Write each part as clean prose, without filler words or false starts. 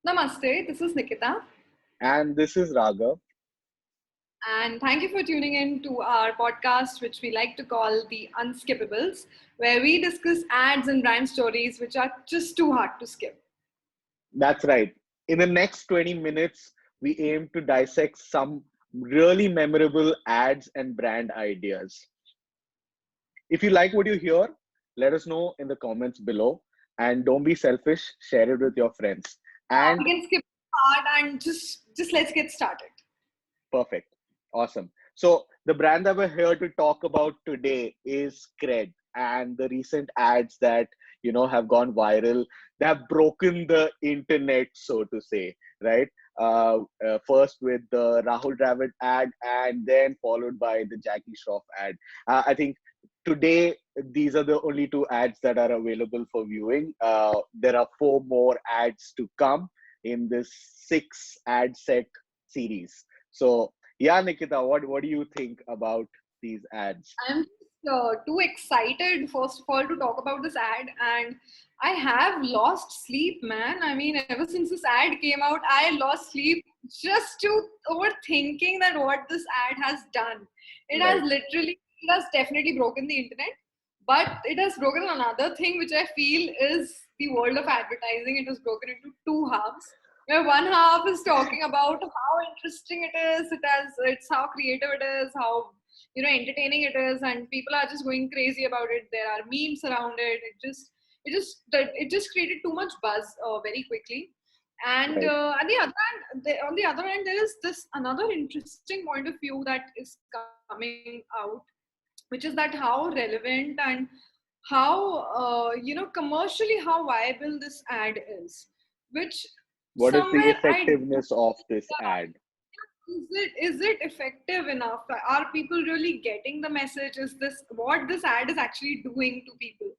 Namaste, this is Nikita, And this is Raghav. and thank you for tuning in to our podcast, which we like to call the Unskippables, where we discuss ads and brand stories which are just too hard to skip. That's right. In the next 20 minutes, we aim to dissect some really memorable ads and brand ideas. If you like what you hear, let us know in the comments below. And don't be selfish, share it with your friends. We And can skip part and just let's get started. perfect. Awesome. So, the brand that we're here to talk about today is CRED, and the recent ads that have gone viral. They have broken the internet, so to say, right? First with the Rahul Dravid ad, and then followed by the Jackie Shroff ad. I think today these are the only two ads that are available for viewing. There are four more ads to come in this six ad set series. So yeah, Nikita, what do you think about these ads? I'm just too excited, first of all, to talk about this ad, and I have lost sleep, man. I mean, ever since this ad came out, I lost sleep just to overthinking that what this ad has done. Right, It has definitely broken the internet, but it has broken another thing which I feel is the world of advertising. It has broken into two halves. Where one half is talking about how interesting it is, it's how creative it is, how entertaining it is, and people are just going crazy about it. There are memes around it. It just created too much buzz very quickly. And right. at the other hand, on the other hand, there is this another interesting point of view that is coming out, which is that how relevant and how commercially how viable this ad is, which What is the somewhere I do. effectiveness of this ad? Is it effective enough? Are people really getting the message? Is this what this ad is actually doing to people?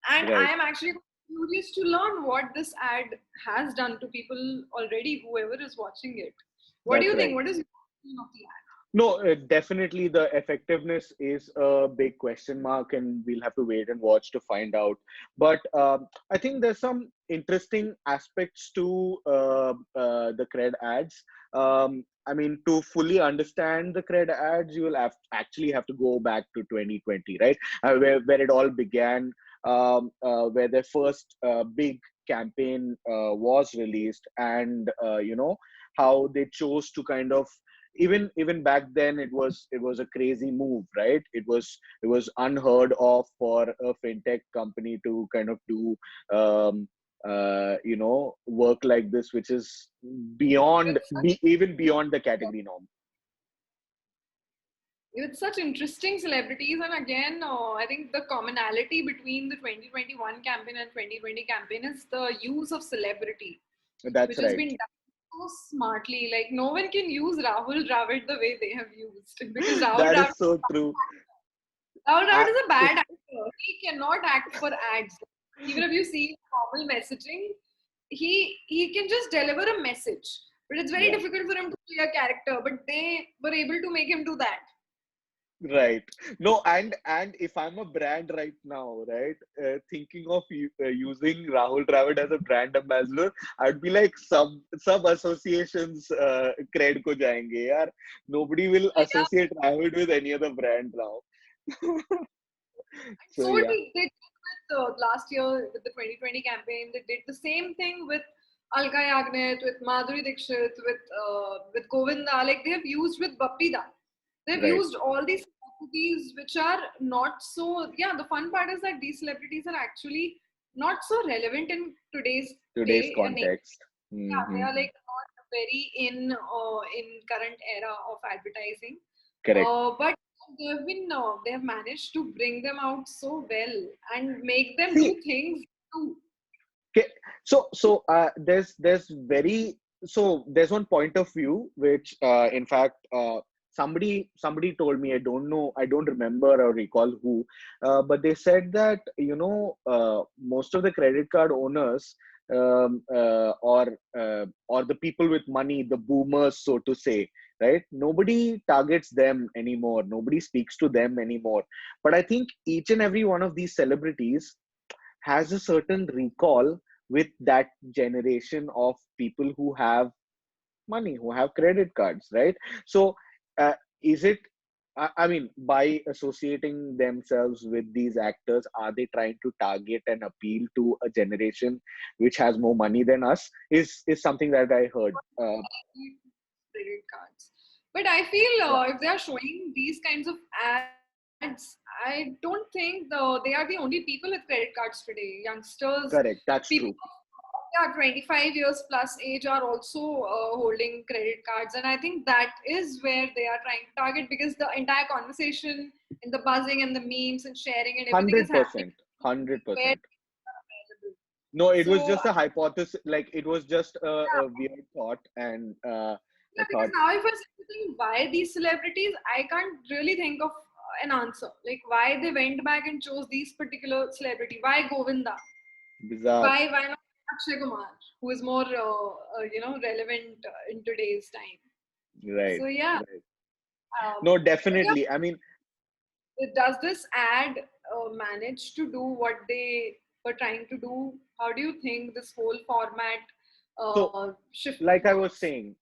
And I Right, am actually curious to learn what this ad has done to people already, whoever is watching it. What do that's you think? right. What is your opinion of the ad? No, definitely the effectiveness is a big question mark, and we'll have to wait and watch to find out. But I think there's some interesting aspects to the CRED ads. I mean, to fully understand the CRED ads, you will actually have to go back to 2020, right? Where it all began, where their first big campaign was released, and how they chose to kind of even back then it was a crazy move, right? It was unheard of for a fintech company to kind of do work like this, which is even beyond the category norm. With such interesting celebrities, and again I think the commonality between the 2021 campaign and 2020 campaign is the use of celebrity, That's which has right. been done so smartly. Like, no one can use Rahul Dravid the way they have used, because That is so true. Rahul Dravid I, is a bad actor. He cannot act for ads. Even if you see normal messaging, he can just deliver a message, but it's very yeah. difficult for him to play a character, but they were able to make him do that. Right. No, and if I'm a brand right now, right, thinking of using Rahul Dravid as a brand ambassador, I'd be like sub associations cred ko jayenge yaar. Nobody will Yeah. associate Dravid with any other brand now. And So so yeah, they did with last year with the 2020 campaign. They did the same thing with Alka Yagnet, with Madhuri Dixit, with Govinda. Like, they have used with Bappida. They've right. used all these celebrities which are not so. Yeah, the fun part is that these celebrities are actually not so relevant in today's Today's day and age. context. Yeah, they Hmm. are like not very in current era of advertising. Correct. But they have managed to bring them out so well and make them See, do things too. okay, there's one point of view which in fact somebody told me. I don't remember or recall who, but they said that most of the credit card owners, or the people with money, the boomers, so to say, right? Nobody targets them anymore, nobody speaks to them anymore. But I think each and every one of these celebrities has a certain recall with that generation of people who have money, who have credit cards, right? So, is it, I mean, by associating themselves with these actors, are they trying to target and appeal to a generation which has more money than us? Is something that I heard. Credit cards. But I feel Yeah, if they are showing these kinds of ads, I don't think they are the only people with credit cards today. Youngsters, correct. people That's true. yeah, 25 years plus age are also holding credit cards. And I think that is where they are trying to target because the entire conversation and the buzzing and the memes and sharing and everything is happening 100%. where 100%. they are available. No, it was So just a hypothesis. Like it was just a weird thought, and I yeah, because thought, now if I say to think why these celebrities, I can't really think of an answer. Like why they went back and chose these particular celebrity. Why Govinda? bizarre. Why not Akshay Kumar, who is more relevant in today's time. Right. So yeah, Right. um, No, but yeah, definitely. I mean, does this ad manage to do what they were trying to do? How do you think this whole format so shift like I was works? saying,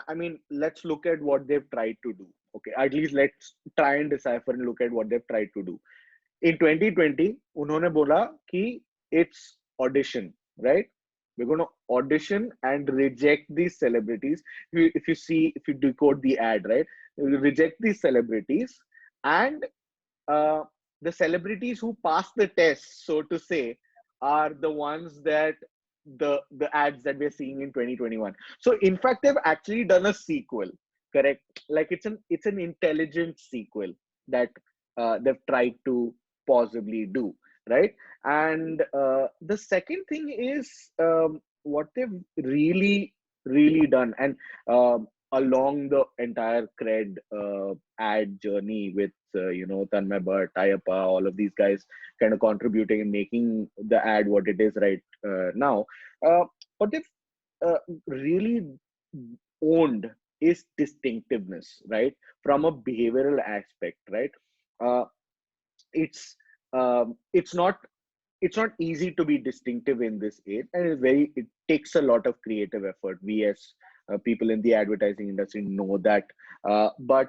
I mean, let's look at what they've tried to do. Okay, at least let's try and decipher and look at what they've tried to do. In 2020, उन्होंने बोला कि it's audition, right? We're going to audition and reject these celebrities. If you see, if you decode the ad, right? You reject these celebrities, and uh, the celebrities who pass the test, so to say, are the ones that the ads that we're seeing in 2021. So in fact, they've actually done a sequel, correct? Like it's an intelligent sequel that they've tried to possibly do, right? And the second thing is what they've really done, and along the entire cred ad journey with Tanmay, Bhat, Ayappa, all of these guys kind of contributing and making the ad what it is right now. What they've really owned is distinctiveness, right? From a behavioral aspect, right? Uh, it's it's not easy to be distinctive in this age, and it takes a lot of creative effort. We as people in the advertising industry know that. But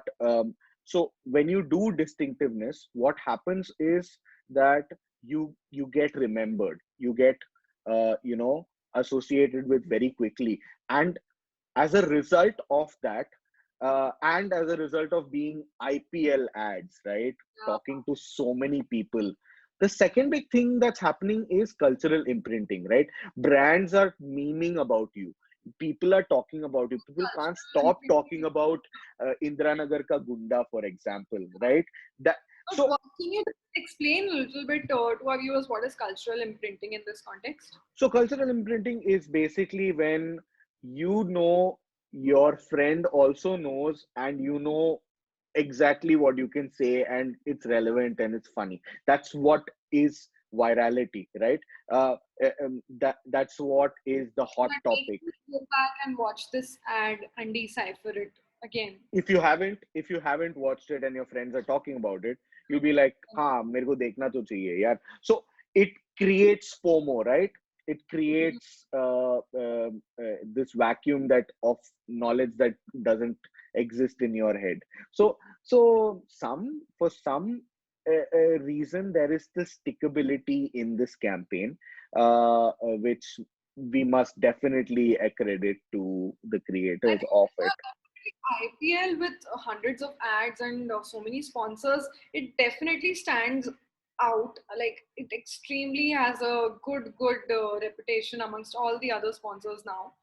so when you do distinctiveness, what happens is that you get remembered, you get associated with very quickly, and as a result of that, and as a result of being IPL ads, right? Talking to so many people. The second big thing that's happening is cultural imprinting, right? Brands are memeing about you. People are talking about you. People can't Cultural stop talking imprinting. about Indranagar ka Gunda, for example, right? That But so can you explain a little bit to our viewers what is cultural imprinting in this context? So cultural imprinting is basically when your friend also knows, and exactly what you can say, and it's relevant and it's funny. That's what is virality, right? That's what is the hot That makes topic. me go back and watch this ad and decipher it again. If you haven't watched it and your friends are talking about it, you'll be like, हाँ मेरे को देखना तो चाहिए यार. So it creates FOMO, right? It Mhm. creates this vacuum that of knowledge that doesn't exist in your head. So for some reason, there is this stickability in this campaign, which we must definitely accredit to the I creators think of it. IPL with hundreds of ads and so many sponsors, it definitely stands out. Like it extremely has a good reputation amongst all the other sponsors now,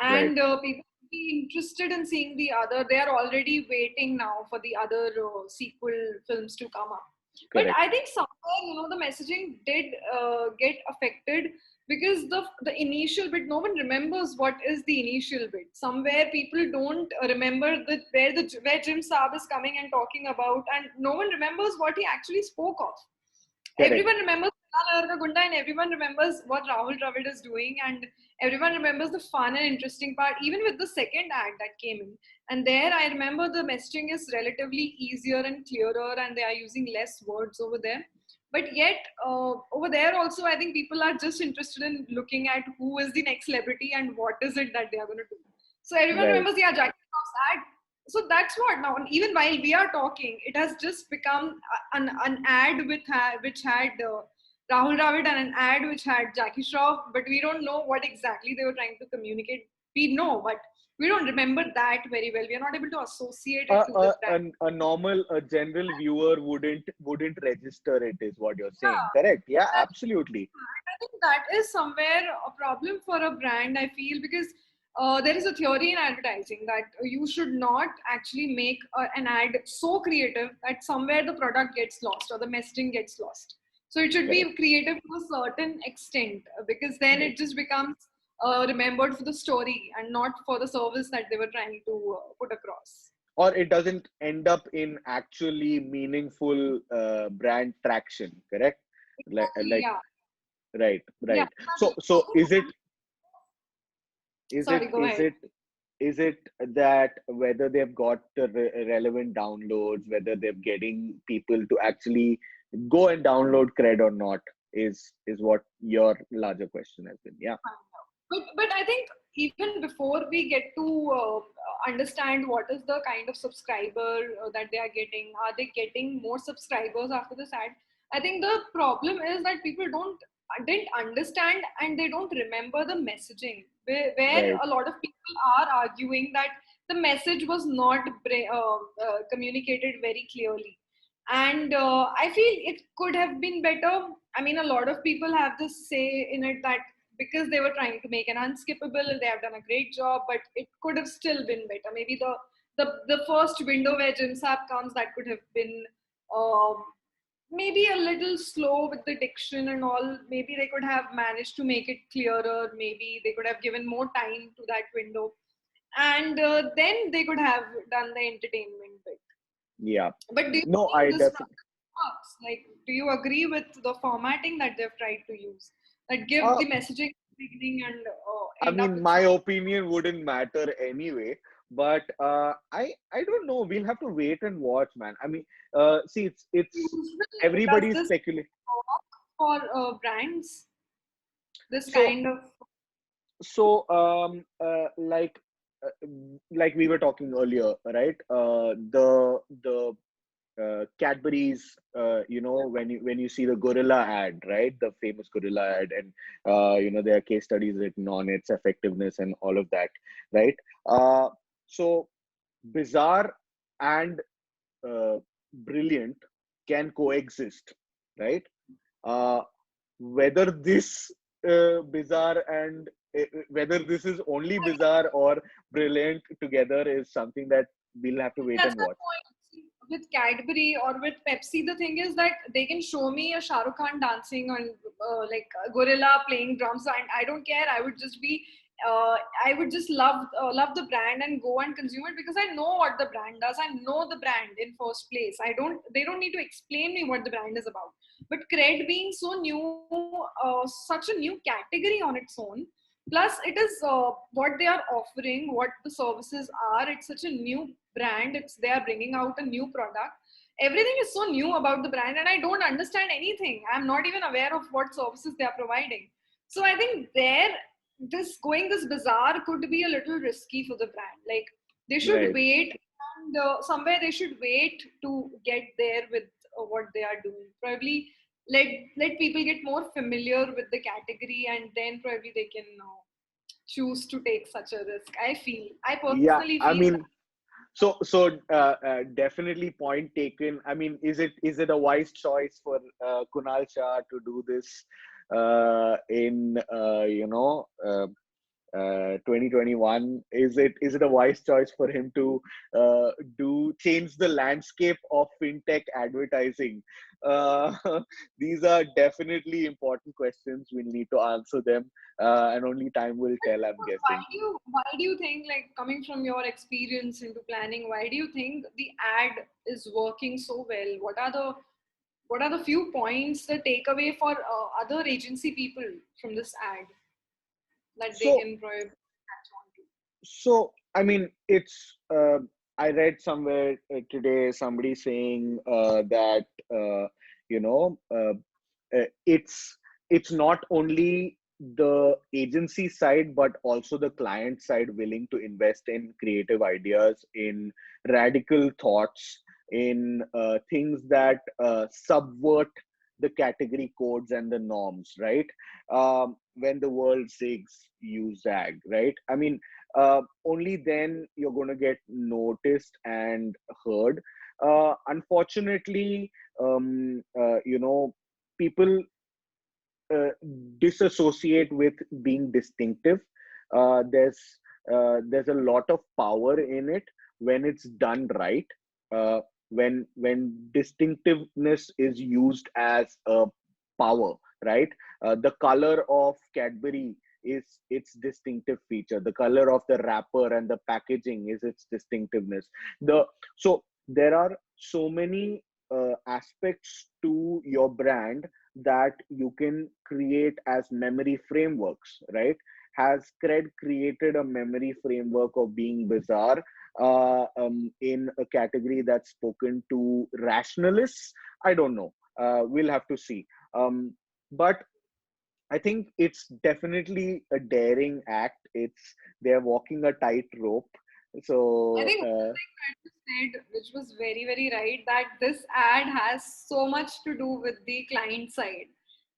Right. and people be interested in seeing the other. They are already waiting now for the other sequel films to come up. But Correct. I think somewhere the messaging did get affected because the initial bit, no one remembers what is the initial bit. Somewhere people don't remember where Jim Saab is coming and talking about, and no one remembers what he actually spoke of. Correct. Everyone remembers Kunal Gunda, and everyone remembers what Rahul Dravid is doing, and everyone remembers the fun and interesting part, even with the second ad that came in. And there, I remember the messaging is relatively easier and clearer, and they are using less words over there. But yet, over there also, I think people are just interested in looking at who is the next celebrity and what is it that they are going to do. So everyone Right. remembers, yeah, Jackie Shroff's ad. So that's what now. Even while we are talking, it has just become an ad which had Rahul Dravid and an ad which had Jackie Shroff, but we don't know what exactly they were trying to communicate. We know, but we don't remember that very well. We are not able to associate it to the brand. A normal, a general viewer wouldn't register it, is what you're saying. Yeah, Correct? Yeah, exactly. absolutely. I think that is somewhere a problem for a brand, I feel, because there is a theory in advertising that you should not actually make an ad so creative that somewhere the product gets lost or the messaging gets lost. So it should Correct. be creative to a certain extent because then Right. it just becomes remembered for the story and not for the service that they were trying to put across. Or it doesn't end up in actually meaningful brand traction. Correct? Exactly, Like yeah. right, Yeah. right. So is it Sorry, go is ahead. it is it that whether they've got the relevant downloads, whether they're getting people to actually go and download CRED or not, is what your larger question has been. Yeah. But I think even before we get to understand what is the kind of subscriber that they are getting, are they getting more subscribers after this ad? I think the problem is that people didn't understand and they don't remember the messaging. Where Right. a lot of people are arguing that the message was not communicated very clearly, and I feel it could have been better. I mean, a lot of people have this say in it that because they were trying to make an unskippable, they have done a great job, but it could have still been better. Maybe the first window where Jimsap comes, that could have been um, maybe a little slow with the diction and all. Maybe they could have managed to make it clearer. Maybe they could have given more time to that window, and then they could have done the entertainment bit. Yeah. But do you No, think I this definitely. works? Like, do you agree with the formatting that they've tried to use? That give Uh, the messaging at the beginning and I end up mean, with my something. opinion wouldn't matter anyway. But I don't know. We'll have to wait and watch, man. I mean, see, it's Usually, does everybody's this speculating. work for brands? This So kind of so like we were talking earlier, right? The Cadbury's, when you see the gorilla ad, right? The famous gorilla ad, and there are case studies written on its effectiveness and all of that, right? So bizarre and uh, brilliant can coexist, right? Uh, whether this bizarre and whether this is only bizarre or brilliant together is something that we'll have to wait that's and my watch. point. With Cadbury or with Pepsi, the thing is that they can show me a Shah Rukh Khan dancing on like a gorilla playing drums, and I don't care. I would just love the brand and go and consume it because I know what the brand does. I know the brand in first place. They don't need to explain me what the brand is about. But CRED being so new, such a new category on its own, plus it is what they are offering, what the services are. It's such a new brand. It's They are bringing out a new product. Everything is so new about the brand and I don't understand anything. I'm not even aware of what services they are providing. So I think there this going this bizarre could be a little risky for the brand. Like they should Right. wait, and somewhere they should wait to get there with what they are doing. Probably let people get more familiar with the category, and then probably they can choose to take such a risk. I Yeah, personally I feel that. mean, definitely point taken. I mean, is it a wise choice for Kunal Shah to do this in 2021? Is it a wise choice for him to do change the landscape of fintech advertising? uh, these are definitely important questions. We need to answer them, and only time will tell, I'm guessing. Why do you think, like, coming from your experience into planning, why do you think the ad is working so well? What are the few points, the takeaway for other agency people from this ad that they So can probably catch on to? So, I mean, I read somewhere today somebody saying that you know it's not only the agency side but also the client side willing to invest in creative ideas, in radical thoughts, in things that subvert the category codes and the norms, right? When the world says you zag, right? I mean, only then you're going to get noticed and heard. Unfortunately, people uh, disassociate with being distinctive. There's a lot of power in it when it's done right. Uh, when distinctiveness is used as a power, right? The color of Cadbury is its distinctive feature. The color of the wrapper and the packaging is its distinctiveness. So there are so many aspects to your brand that you can create as memory frameworks, right? Has CRED created a memory framework of being bizarre in a category that's spoken to rationalists? I don't know. We'll have to see. But I think it's definitely a daring act. They're walking a tightrope. I So think one thing that you said, which was very, very right, that this ad has so much to do with the client side.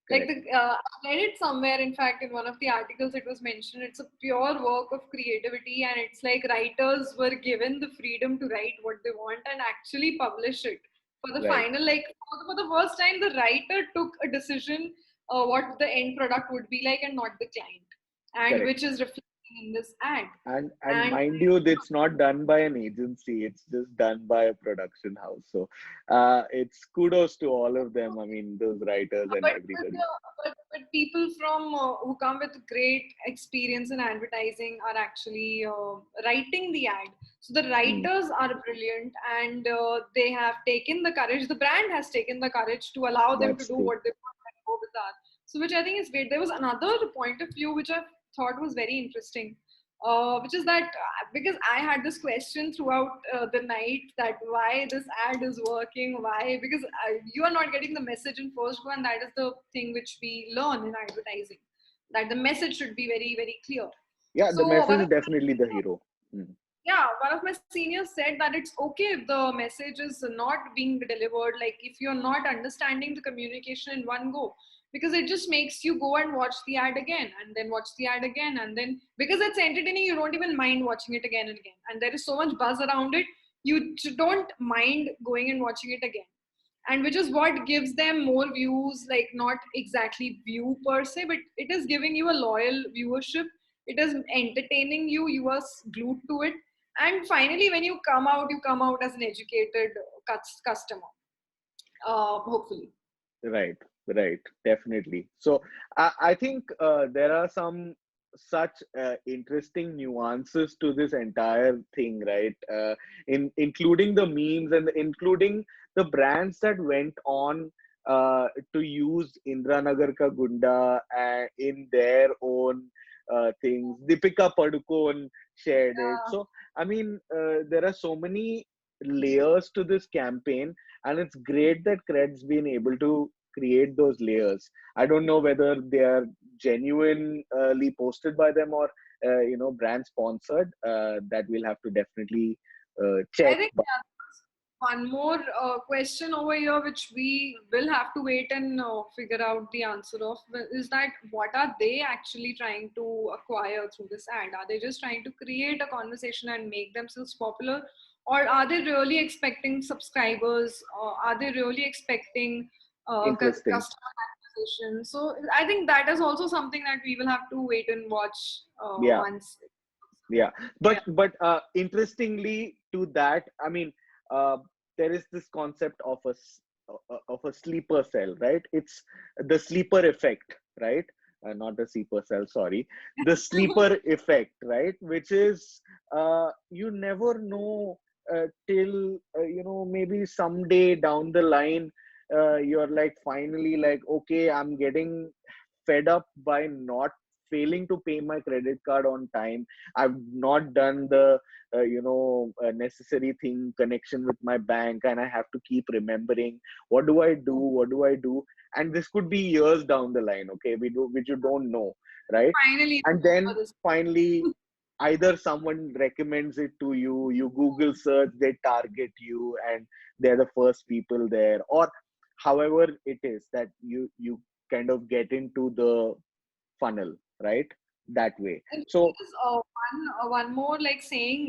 Like correct, I read it somewhere. In fact, in one of the articles, it was mentioned it's a pure work of creativity, and it's like writers were given the freedom to write what they want and actually publish it. For the right, final, like for the first time, the writer took a decision what the end product would be like, and not the client, and correct. which is reflecting in this ad. And And mind you, it's not done by an agency, it's just done by a production house. So it's kudos to all of them. I mean, those writers and everybody. but people from who come with great experience in advertising are actually writing the ad. So the Hmm, writers are brilliant, and they have taken the courage. The brand has taken the courage to allow them to that's do true. what they want and go with that. So which I think is great. There was another point of view which I thought was very interesting, which is that because I had this question throughout the night that why this ad is working, why because you are not getting the message in first go, and that is the thing which we learn in advertising, that the message should be very very clear. Yeah, the So message is definitely the hero. Hmm, one of my seniors said that it's okay if the message is not being delivered, like if you're not understanding the communication in one go, because it just makes you go and watch the ad again and then watch the ad again, and then because it's entertaining you don't even mind watching it again and again, and there is so much buzz around it, you don't mind going and watching it again, and which is what gives them more views, like not exactly view per se, but it is giving you a loyal viewership, it is entertaining you, you are glued to it, and finally when you come out as an educated customer, hopefully. right, right, definitely. So I think there are some such interesting nuances to this entire thing, right? Including the memes and including the brands that went on to use Indranagar Ka Gunda in their own things. Deepika Padukone shared it. Yeah. So, I mean, there are so many layers to this campaign, and it's great that Cred's been able to create those layers. I don't know whether they are genuinely posted by them or brand sponsored. That we'll have to definitely I check. think But one more question over here, which we will have to wait and figure out the answer of, is that what are they actually trying to acquire through this ad? Are they just trying to create a conversation and make themselves popular? Or are they really expecting subscribers? Or are they really expecting interesting. customer acquisition? So I think that is also something that we will have to wait and watch Yeah. once. Yeah, So yeah. but interestingly to that, I mean, uh, there is this concept of of a sleeper cell, right? It's the sleeper effect, right? Not the sleeper cell, sorry, the sleeper effect, right? Which is you never know till maybe someday down the line, you're like finally like, okay, I'm getting fed up by not failing to pay my credit card on time. I've not done the necessary thing connection with my bank, and I have to keep remembering what do I do, what do I do, and this could be years down the line. Okay, which you don't know, right? Finally, And for then this. finally, either someone recommends it to you, you Google search, they target you, and they're the first people there, or however it is that you kind of get into the funnel, right? That way. And So there's one more like saying,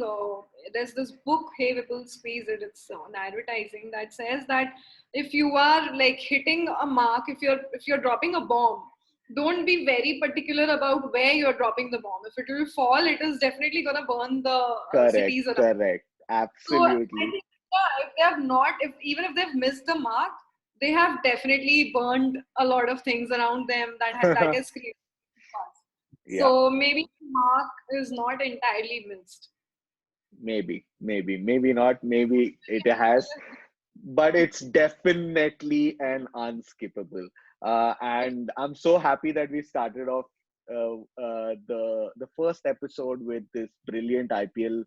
there's this book, Hey Whipple Squeeze It, it's on advertising, that says that if you are like hitting a mark, if you're dropping a bomb, don't be very particular about where you're dropping the bomb. If it will fall, it is definitely gonna burn the correct, cities around. correct, So I absolutely. think, yeah, if they have not, if even if they've missed the mark, they have definitely burned a lot of things around them that is created fast. Yeah, So maybe the mark is not entirely missed. maybe not, maybe it has, but it's definitely an unskippable. And I'm so happy that we started off the first episode with this brilliant IPL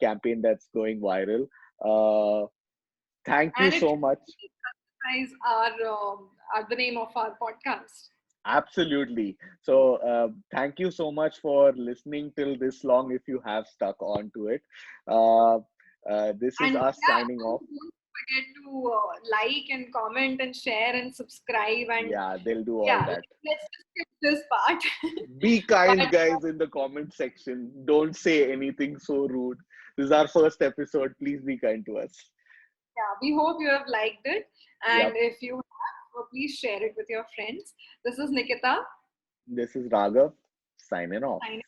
campaign that's going viral. Uh, Thank you And it so much. justifies our the name of our podcast. Absolutely. So, thank you so much for listening till this long if you have stuck on to it. Uh, this is And us yeah, signing off. don't forget to like and comment and share and subscribe. And Yeah, they'll do all yeah, that. let's just skip this part. Be But kind, guys, in the comment section. Don't say anything so rude. This is our first episode. Please be kind to us. yeah, we hope you have liked it. And Yep. if you have, please share it with your friends. This is Nikita. This is Raghav signing off. Signing